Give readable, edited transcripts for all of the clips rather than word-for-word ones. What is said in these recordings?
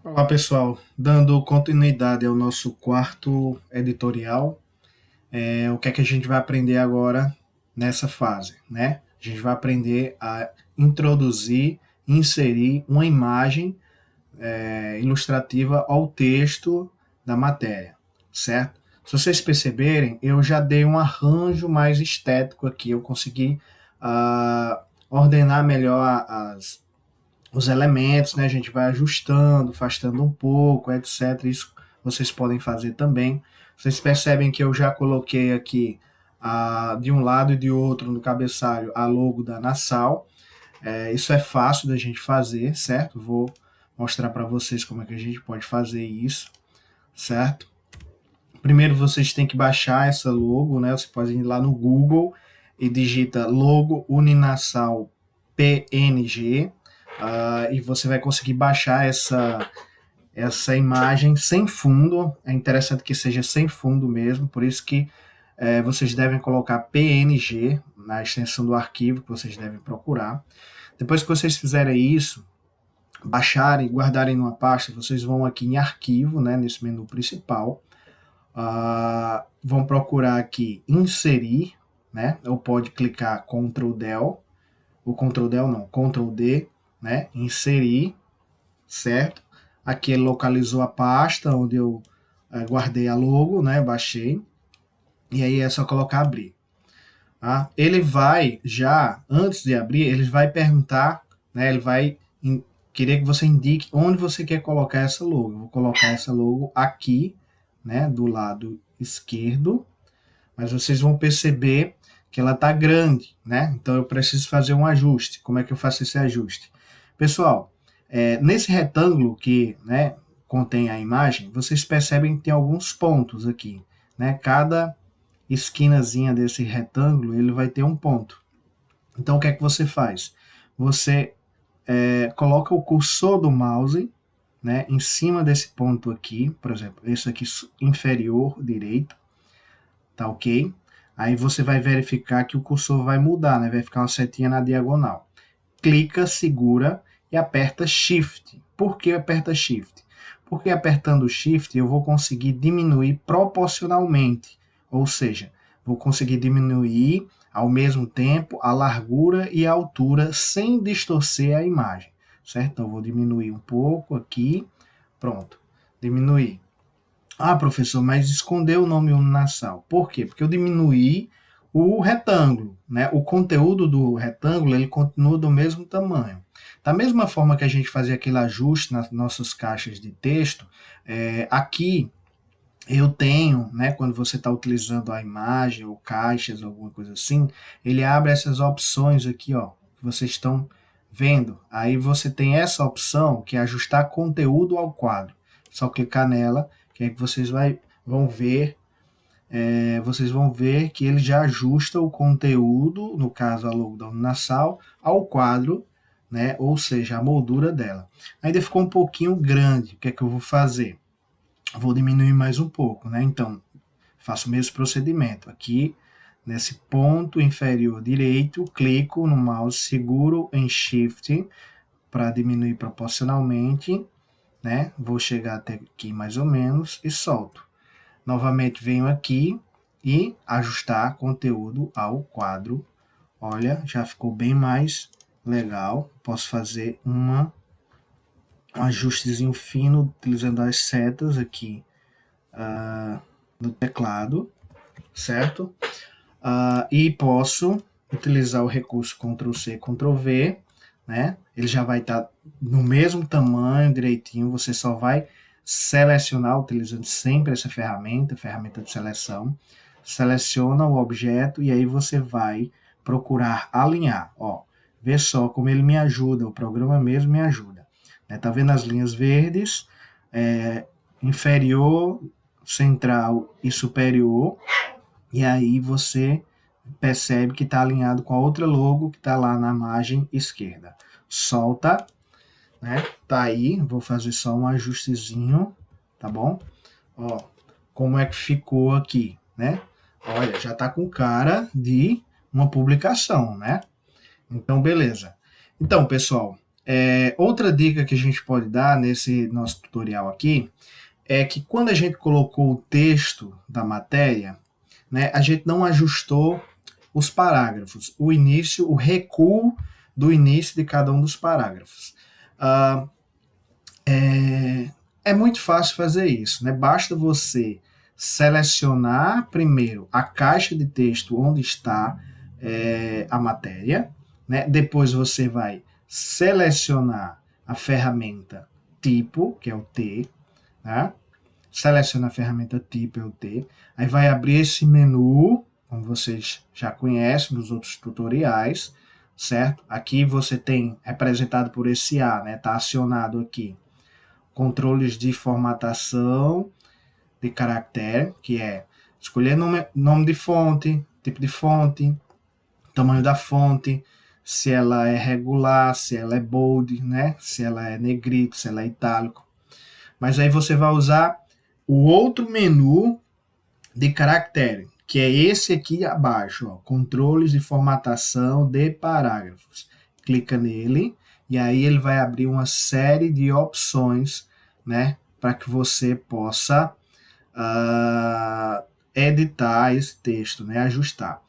Olá pessoal, dando continuidade ao nosso quarto editorial, o que é que a gente vai aprender agora nessa fase, né? A gente vai aprender a introduzir, inserir uma imagem ilustrativa ao texto da matéria, certo? Se vocês perceberem, eu já dei um arranjo mais estético aqui, eu consegui ordenar melhor os elementos, né? A gente vai ajustando, afastando um pouco, etc. Isso vocês podem fazer também. Vocês percebem que eu já coloquei aqui de um lado e de outro no cabeçalho a logo da Nassau. Isso é fácil da gente fazer, certo? Vou mostrar para vocês como é que a gente pode fazer isso, certo? Primeiro vocês têm que baixar essa logo, né? Você pode ir lá no Google e digita logo Uninassau PNG, e você vai conseguir baixar essa imagem sem fundo. É interessante que seja sem fundo mesmo, por isso que vocês devem colocar PNG na extensão do arquivo que vocês devem procurar. Depois que vocês fizerem isso, baixarem, guardarem numa pasta, vocês vão aqui em arquivo, né, nesse menu principal, vão procurar aqui inserir, né, ou pode clicar Ctrl Del, ou Ctrl Del não, Ctrl D, né, inserir, certo? Aqui ele localizou a pasta onde eu guardei a logo, né, baixei, e aí é só colocar abrir. Tá? Ele vai já, antes de abrir, ele vai perguntar, né, ele vai querer que você indique onde você quer colocar essa logo. Eu vou colocar essa logo aqui, né, do lado esquerdo, mas vocês vão perceber que ela está grande, né? Então eu preciso fazer um ajuste. Como é que eu faço esse ajuste? Pessoal, nesse retângulo que, né, contém a imagem, vocês percebem que tem alguns pontos aqui, né? Cada esquinazinha desse retângulo ele vai ter um ponto. Então o que é que você faz? Você coloca o cursor do mouse, né, em cima desse ponto aqui, por exemplo, esse aqui inferior direito, tá ok? Aí você vai verificar que o cursor vai mudar, né? Vai ficar uma setinha na diagonal. Clica, segura e aperta Shift. Por que aperta Shift? Porque apertando Shift eu vou conseguir diminuir proporcionalmente, ou seja, vou conseguir diminuir ao mesmo tempo a largura e a altura sem distorcer a imagem, certo? Então eu vou diminuir um pouco aqui, pronto, diminuir. Ah, professor, mas escondeu o nome Uninassau. Por quê? Porque eu diminuí o retângulo, né? O conteúdo do retângulo ele continua do mesmo tamanho. Da mesma forma que a gente fazia aquele ajuste nas nossas caixas de texto, aqui eu tenho, né, quando você está utilizando a imagem ou caixas, alguma coisa assim, ele abre essas opções aqui, ó, que vocês estão vendo. Aí você tem essa opção que é ajustar conteúdo ao quadro. Só clicar nela, que é que vão ver, vocês vão ver que ele já ajusta o conteúdo, no caso a logo da Uninassau, ao quadro, né, ou seja, a moldura dela. Ainda ficou um pouquinho grande, o que é que eu vou fazer? Vou diminuir mais um pouco, né? Então, faço o mesmo procedimento. Aqui, nesse ponto inferior direito, clico no mouse, seguro em Shift para diminuir proporcionalmente, né? Vou chegar até aqui mais ou menos e solto. Novamente venho aqui e ajustar conteúdo ao quadro. Olha, já ficou bem mais legal. Posso fazer um ajustezinho fino utilizando as setas aqui no teclado, certo? E posso utilizar o recurso Ctrl+C, Ctrl+V, né? Ele já vai estar no mesmo tamanho direitinho, você só vai selecionar utilizando sempre essa ferramenta de seleção. Seleciona o objeto e aí você vai procurar alinhar. Ó, vê só como ele me ajuda, o programa mesmo me ajuda. Tá vendo as linhas verdes? Inferior, central e superior. E aí você percebe que está alinhado com a outra logo que está lá na margem esquerda. Solta, né? Tá aí, vou fazer só um ajustezinho, tá bom? Ó, como é que ficou aqui, né? Olha, já tá com cara de uma publicação, né? Então, beleza. Então, pessoal, Outra dica que a gente pode dar nesse nosso tutorial aqui é que quando a gente colocou o texto da matéria, né, a gente não ajustou os parágrafos, o recuo do início de cada um dos parágrafos. É muito fácil fazer isso, né? Basta você selecionar primeiro a caixa de texto onde está a matéria, né? Depois você vai selecionar a ferramenta tipo, que é o T, tá? Seleciona a ferramenta tipo, é o T. Aí vai abrir esse menu, como vocês já conhecem dos outros tutoriais, certo? Aqui você tem representado por esse A, né? Está acionado aqui. Controles de formatação de caractere, que é escolher nome de fonte, tipo de fonte, tamanho da fonte, se ela é regular, se ela é bold, né? Se ela é negrito, se ela é itálico. Mas aí você vai usar o outro menu de caractere, que é esse aqui abaixo, ó, controles de formatação de parágrafos. Clica nele e aí ele vai abrir uma série de opções, né, para que você possa editar esse texto, né, ajustar.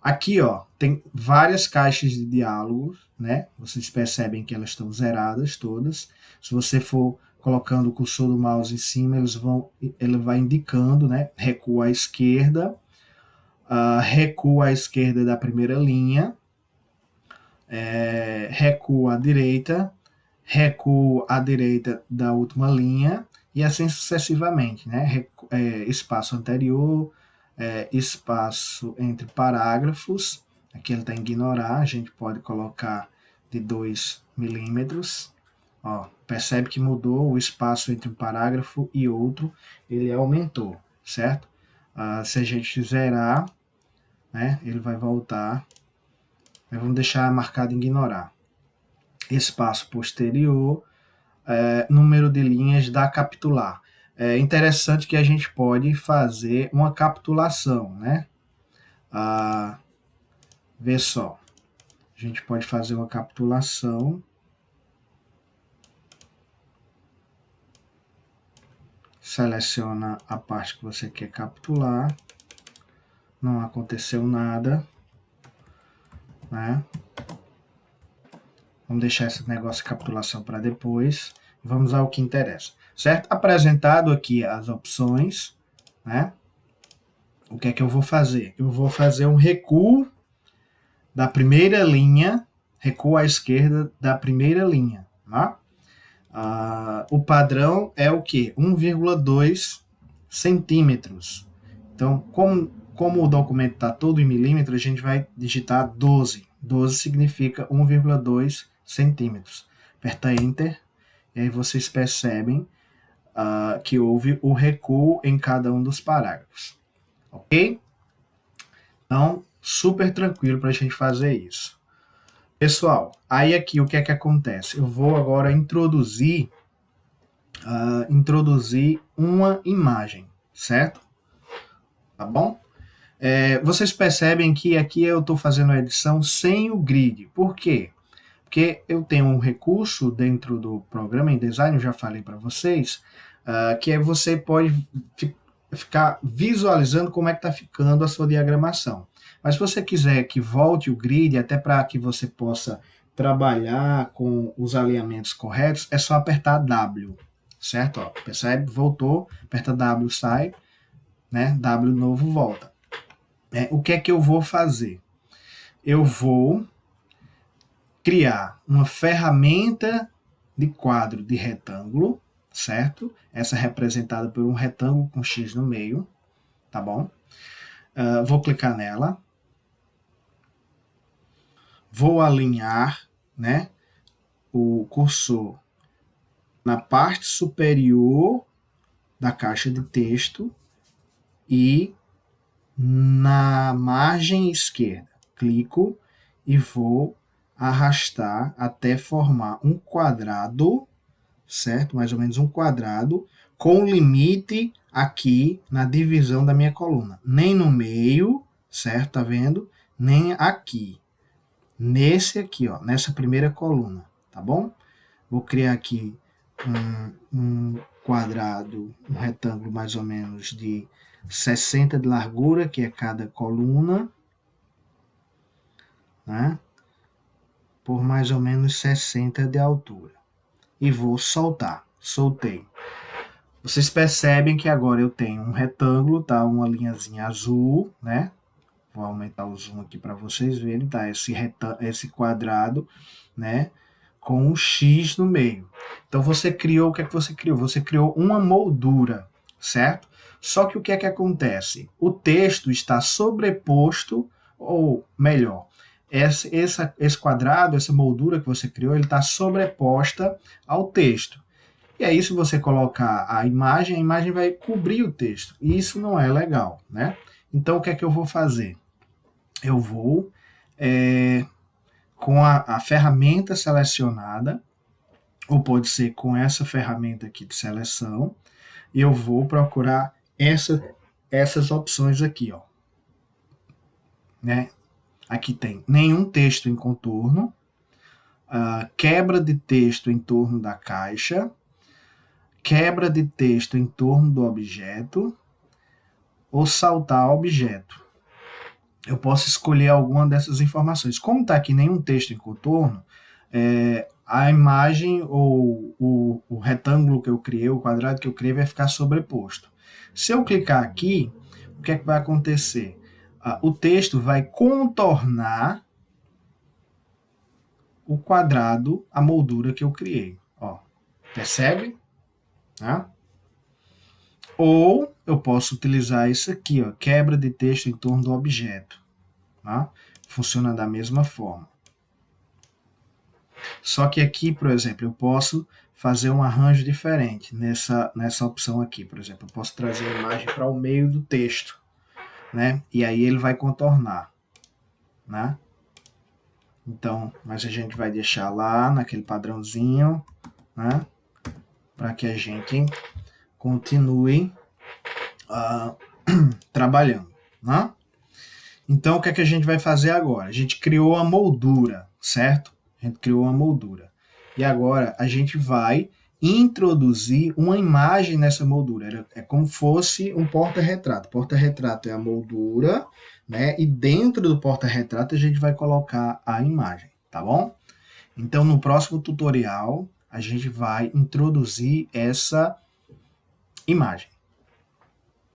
Aqui, ó, tem várias caixas de diálogos, né? Vocês percebem que elas estão zeradas todas. Se você for colocando o cursor do mouse em cima, ele vai indicando, né? Recua à esquerda, recua à esquerda da primeira linha, recua à direita, recua à direita da última linha, e assim sucessivamente, né? Espaço anterior, espaço entre parágrafos, aqui ele está em ignorar, a gente pode colocar de 2 milímetros. Ó, percebe que mudou o espaço entre um parágrafo e outro, ele aumentou, certo? Se a gente zerar, né, ele vai voltar. Vamos deixar marcado em ignorar. Espaço posterior, número de linhas da capitular. É interessante que a gente pode fazer uma capitulação, né? Vê só, a gente pode fazer uma capitulação. Seleciona a parte que você quer capitular. Não aconteceu nada, né? Vamos deixar esse negócio de capitulação para depois. Vamos ao que interessa, certo? Apresentado aqui as opções, né? O que é que eu vou fazer? Eu vou fazer um recuo da primeira linha, recuo à esquerda da primeira linha, tá? O padrão é o que? 1,2 centímetros. Então, como o documento está todo em milímetros, a gente vai digitar 12. 12 significa 1,2 centímetros. Aperta Enter, e aí vocês percebem que houve o recuo em cada um dos parágrafos. Ok? Então, super tranquilo para a gente fazer isso. Pessoal, aí aqui o que é que acontece? Eu vou agora introduzir uma imagem, certo? Tá bom? Vocês percebem que aqui eu estou fazendo a edição sem o grid. Por quê? Porque eu tenho um recurso dentro do programa InDesign, eu já falei para vocês, que você pode ficar visualizando como é que está ficando a sua diagramação. Mas se você quiser que volte o grid, até para que você possa trabalhar com os alinhamentos corretos, é só apertar W, certo? Ó, percebe? Voltou, aperta W, sai, né? W novo, volta. O que é que eu vou fazer? Eu vou criar uma ferramenta de quadro de retângulo, certo? Essa é representada por um retângulo com X no meio, tá bom? Vou clicar nela. Vou alinhar, né, o cursor na parte superior da caixa de texto e na margem esquerda. Clico e vou arrastar até formar um quadrado, certo? Mais ou menos um quadrado, com limite aqui na divisão da minha coluna. Nem no meio, certo? Tá vendo? Nem aqui. Nesse aqui, ó, nessa primeira coluna, tá bom? Vou criar aqui um quadrado, um retângulo mais ou menos de 60 de largura, que é cada coluna, né? Por mais ou menos 60 de altura. E vou soltar. Soltei. Vocês percebem que agora eu tenho um retângulo, tá? Uma linhazinha azul, né? Vou aumentar o zoom aqui para vocês verem, tá? Esse quadrado, né? Com um X no meio. Então você criou, o que é que você criou? Você criou uma moldura, certo? Só que o que é que acontece? O texto está sobreposto, ou melhor, esse quadrado, essa moldura que você criou, ele está sobreposta ao texto. E aí, se você colocar a imagem vai cobrir o texto. E isso não é legal, né? Então, o que é que eu vou fazer? Eu vou, com a ferramenta selecionada, ou pode ser com essa ferramenta aqui de seleção, e eu vou procurar essas opções aqui, ó. Né? Aqui tem nenhum texto em contorno, quebra de texto em torno da caixa, quebra de texto em torno do objeto, ou saltar objeto. Eu posso escolher alguma dessas informações. Como está aqui nenhum texto em contorno, a imagem ou o retângulo que eu criei, o quadrado que eu criei, vai ficar sobreposto. Se eu clicar aqui, o que é que vai acontecer? O texto vai contornar o quadrado, a moldura que eu criei. Ó, percebe? Tá? Ou eu posso utilizar isso aqui, ó, quebra de texto em torno do objeto. Tá? Funciona da mesma forma. Só que aqui, por exemplo, eu posso fazer um arranjo diferente nessa opção aqui. Por exemplo, eu posso trazer a imagem para o meio do texto, né? E aí ele vai contornar, né? Então, mas a gente vai deixar lá naquele padrãozinho, né? Para que a gente continue trabalhando, né? Então, o que é que a gente vai fazer agora? A gente criou a moldura, certo? A gente criou uma moldura. E agora a gente vai introduzir uma imagem nessa moldura. É como fosse um porta-retrato. Porta-retrato é a moldura, né? E dentro do porta-retrato a gente vai colocar a imagem, tá bom? Então, no próximo tutorial, a gente vai introduzir essa imagem.